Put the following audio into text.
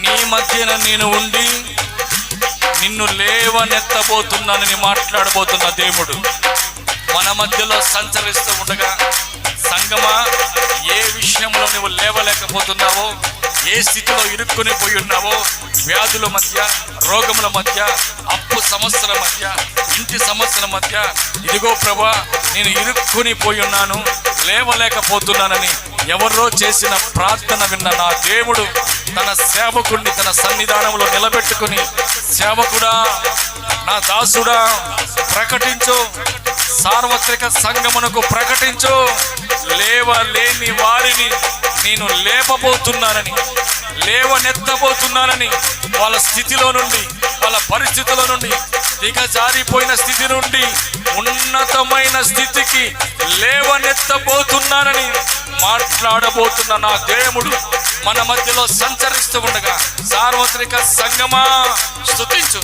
నీ మధ్యన నేను ఉండి నిన్ను లేవనెత్తబోతున్నానని మాట్లాడబోతున్న దేవుడు మన మధ్యలో సంచరిస్తూ ఉండగా, సంగమా, ఏ విషయంలో నువ్వు లేవలేకపోతున్నావో, ఏ స్థితిలో ఇరుక్కుని పోయి ఉన్నావో, వ్యాధుల మధ్య, రోగముల మధ్య, అప్పు సమస్యల మధ్య, ఇంటి సమస్యల మధ్య, ఇదిగో ప్రభా నేను ఇరుక్కుని పోయి ఉన్నాను, లేవలేకపోతున్నానని ఎవరో చేసిన ప్రార్థన విన్న నా దేవుడు తన సేవకుడిని తన సన్నిధానంలో నిలబెట్టుకుని, సేవకుడా, నా దాసుడా, ప్రకటించు, సార్వత్రిక సంగమునకు ప్రకటించు, లేవలేని వారిని నేను లేపబోతున్నానని, లేవనెత్తబోతున్నానని, వాళ్ళ స్థితిలో నుండి, వాళ్ళ పరిస్థితుల నుండి, దిగజారిపోయిన స్థితి నుండి ఉన్నతమైన స్థితికి లేవనెత్తబోతున్నానని మాట్లాడబోతున్న నా దేవుడు మన మధ్యలో సంచరిస్తూ ఉండగా, సార్వత్రిక సంగమా స్తుతించు.